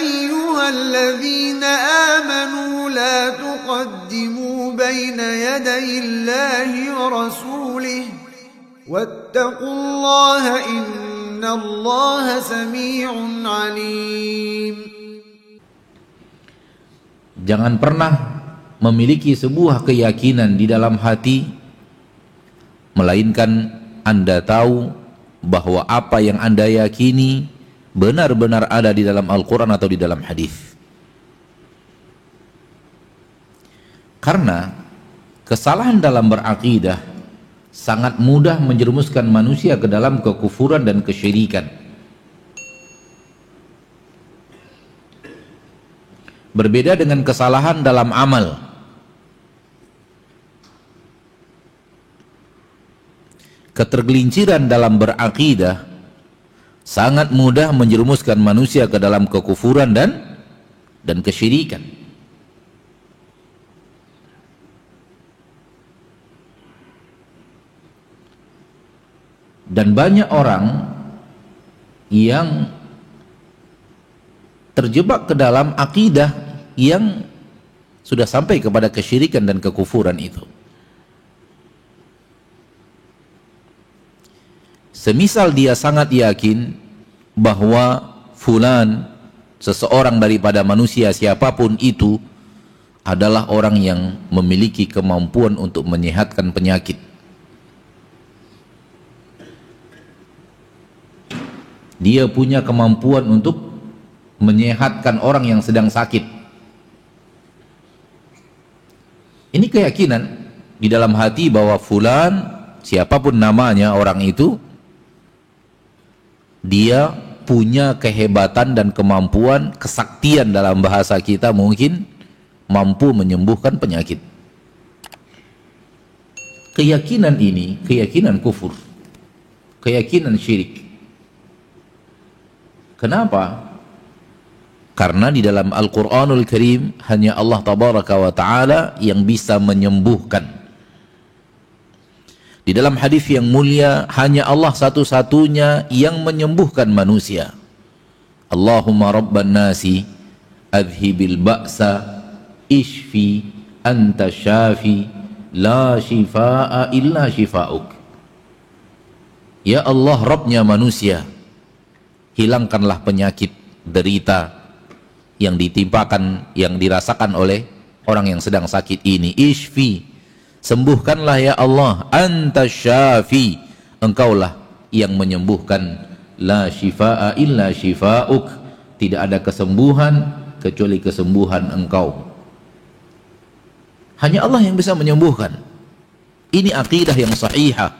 أيها الذين آمنوا لا تقدموا بين يدي الله ورسوله واتقوا الله إن الله سميع عليم. Jangan pernah memiliki sebuah keyakinan di dalam hati melainkan Anda tahu bahwa apa yang Anda yakini benar-benar ada di dalam Al-Quran atau di dalam hadis. Karena kesalahan dalam berakidah sangat mudah menjerumuskan manusia ke dalam kekufuran dan kesyirikan. Berbeda dengan kesalahan dalam amal. Ketergelinciran dalam berakidah sangat mudah menjerumuskan manusia ke dalam kekufuran dan kesyirikan. Dan banyak orang yang terjebak ke dalam akidah yang sudah sampai kepada kesyirikan dan kekufuran itu. Semisal dia sangat yakin bahwa fulan, seseorang daripada manusia siapapun itu, adalah orang yang memiliki kemampuan untuk menyehatkan penyakit. Dia punya kemampuan untuk menyehatkan orang yang sedang sakit. Ini keyakinan di dalam hati bahwa fulan, siapapun namanya orang itu, dia punya kehebatan dan kemampuan, kesaktian dalam bahasa kita mungkin, mampu menyembuhkan penyakit. Keyakinan ini, keyakinan kufur, keyakinan syirik. Kenapa? Karena di dalam Al-Quranul Karim hanya Allah Tabaraka wa Ta'ala yang bisa menyembuhkan. Di dalam hadis yang mulia hanya Allah satu-satunya yang menyembuhkan manusia. Allahumma rabban nasi adhibil ba'sa ishfi anta syafi la shifaa illa shifa'uk. Ya Allah, Rabbnya manusia, hilangkanlah penyakit, derita yang ditimpakan, yang dirasakan oleh orang yang sedang sakit ini. Ishfi, sembuhkanlah ya Allah. Anta syafi, engkaulah yang menyembuhkan. La shifaa illa shifa'uk, tidak ada kesembuhan kecuali kesembuhan engkau. Hanya Allah yang bisa menyembuhkan. Ini akidah yang sahihah.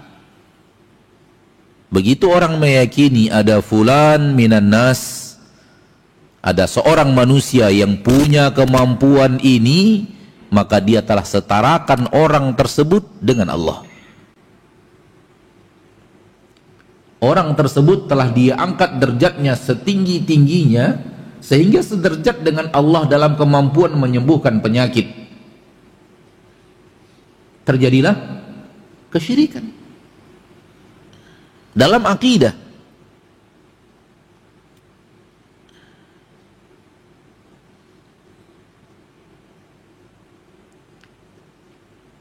Begitu orang meyakini ada fulan minan nas, ada seorang manusia yang punya kemampuan ini, maka dia telah setarakan orang tersebut dengan Allah. Orang tersebut telah dia angkat derajatnya setinggi-tingginya sehingga sederajat dengan Allah dalam kemampuan menyembuhkan penyakit. Terjadilah kesyirikan dalam akidah.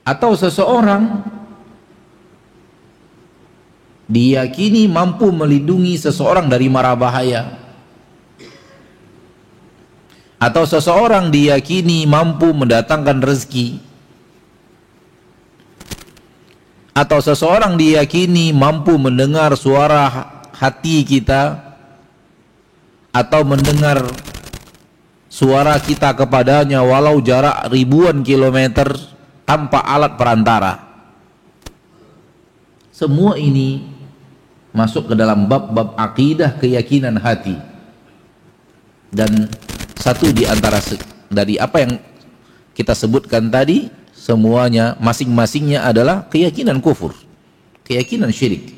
Atau seseorang diyakini mampu melindungi seseorang dari mara bahaya. Atau seseorang diyakini mampu mendatangkan rezeki. Atau seseorang diyakini mampu mendengar suara hati kita, atau mendengar suara kita kepadanya walau jarak ribuan kilometer tanpa alat perantara. Semua ini masuk ke dalam bab-bab akidah, keyakinan hati. Dan satu di antara dari apa yang kita sebutkan tadi, semuanya masing-masingnya adalah keyakinan kufur, keyakinan syirik.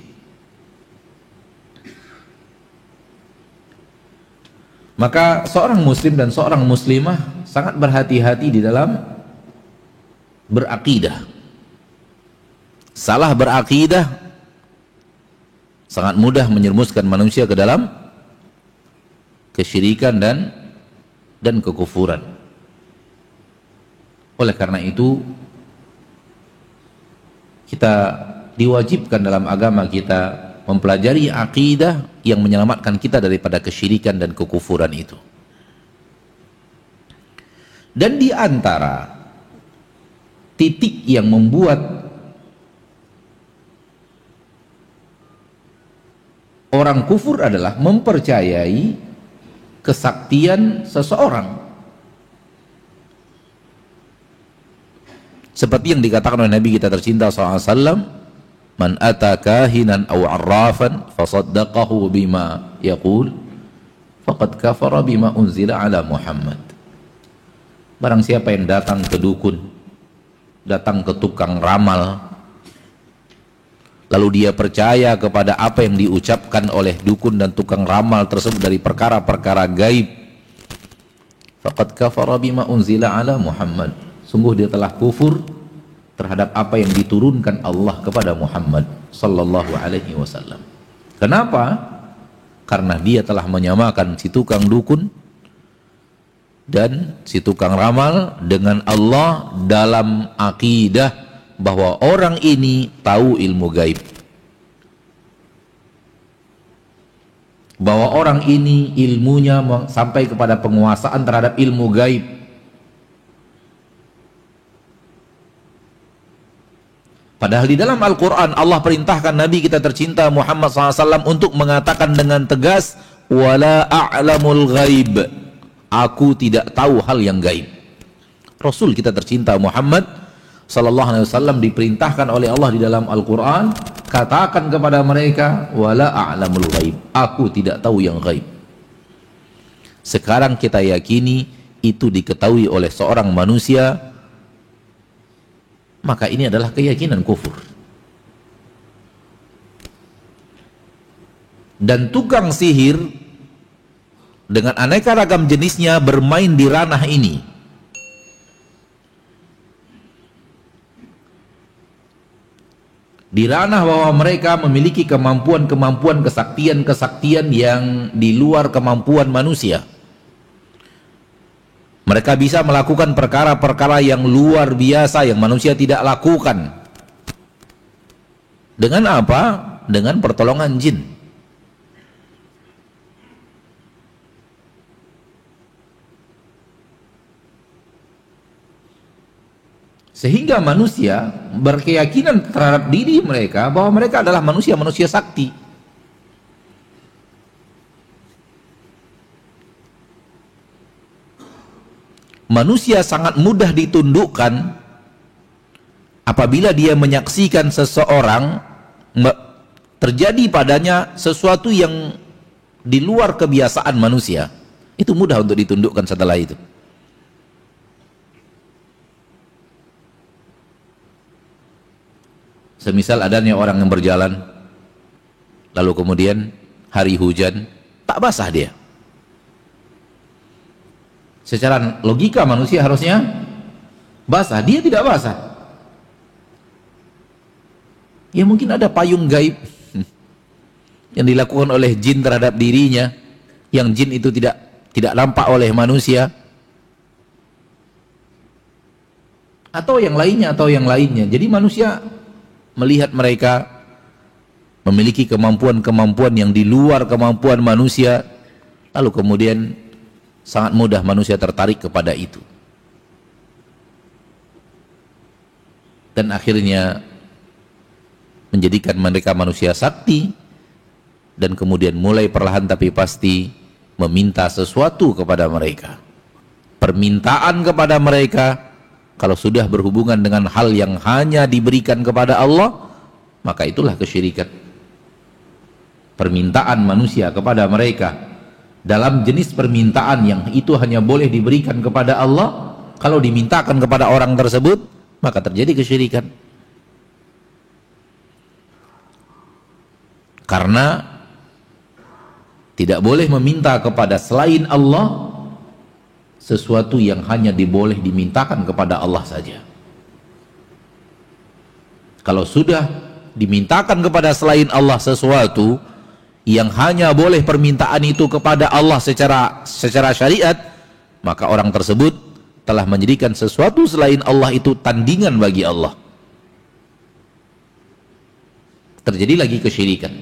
Maka seorang muslim dan seorang muslimah sangat berhati-hati di dalam berakidah. Salah berakidah sangat mudah menyerumuskan manusia ke dalam kesyirikan dan kekufuran. Oleh karena itu kita diwajibkan dalam agama kita mempelajari akidah yang menyelamatkan kita daripada kesyirikan dan kekufuran itu. Dan di antara titik yang membuat orang kufur adalah mempercayai kesaktian seseorang. Seperti yang dikatakan oleh Nabi kita tercinta SAW, man ata kahinan aw arrafan fasaddaqahu bima yaqul faqad kafara bima unzila ala Muhammad. Barang siapa yang datang ke dukun, datang ke tukang ramal, lalu dia percaya kepada apa yang diucapkan oleh dukun dan tukang ramal tersebut dari perkara-perkara gaib, faqad kafara bima unzila ala Muhammad, sungguh dia telah kufur terhadap apa yang diturunkan Allah kepada Muhammad sallallahu alaihi wasallam. Kenapa? Karena dia telah menyamakan si tukang dukun dan si tukang ramal dengan Allah dalam akidah bahwa orang ini tahu ilmu gaib, bahwa orang ini ilmunya sampai kepada penguasaan terhadap ilmu gaib. Padahal di dalam Al-Quran Allah perintahkan Nabi kita tercinta Muhammad SAW untuk mengatakan dengan tegas, wala a'lamul ghaib, aku tidak tahu hal yang gaib. Rasul kita tercinta Muhammad SAW diperintahkan oleh Allah di dalam Al-Quran, katakan kepada mereka, wala a'lamul ghaib, aku tidak tahu yang gaib. Sekarang kita yakini itu diketahui oleh seorang manusia, maka ini adalah keyakinan kufur. Dan tukang sihir dengan aneka ragam jenisnya bermain di ranah ini. Di ranah bahwa mereka memiliki kemampuan-kemampuan, kesaktian-kesaktian yang di luar kemampuan manusia. Mereka bisa melakukan perkara-perkara yang luar biasa yang manusia tidak lakukan. Dengan apa? Dengan pertolongan jin. Sehingga manusia berkeyakinan terhadap diri mereka bahwa mereka adalah manusia-manusia sakti. Manusia sangat mudah ditundukkan apabila dia menyaksikan seseorang terjadi padanya sesuatu yang di luar kebiasaan manusia. Itu mudah untuk ditundukkan setelah itu. Semisal adanya orang yang berjalan, lalu kemudian hari hujan, tak basah dia. Secara logika manusia harusnya basah, dia tidak basah. Ya mungkin ada payung gaib yang dilakukan oleh jin terhadap dirinya, yang jin itu tidak nampak oleh manusia, atau yang lainnya. Jadi manusia melihat mereka memiliki kemampuan-kemampuan yang di luar kemampuan manusia, lalu kemudian sangat mudah manusia tertarik kepada itu. Dan akhirnya menjadikan mereka manusia sakti, dan kemudian mulai perlahan tapi pasti meminta sesuatu kepada mereka. Permintaan kepada mereka, kalau sudah berhubungan dengan hal yang hanya diberikan kepada Allah, maka itulah kesyirikan. Permintaan manusia kepada mereka dalam jenis permintaan yang itu hanya boleh diberikan kepada Allah, kalau dimintakan kepada orang tersebut, maka terjadi kesyirikan. Karena tidak boleh meminta kepada selain Allah sesuatu yang hanya diboleh dimintakan kepada Allah saja. Kalau sudah dimintakan kepada selain Allah sesuatu yang hanya boleh permintaan itu kepada Allah secara syariat, maka orang tersebut telah menjadikan sesuatu selain Allah itu tandingan bagi Allah. Terjadi lagi kesyirikan.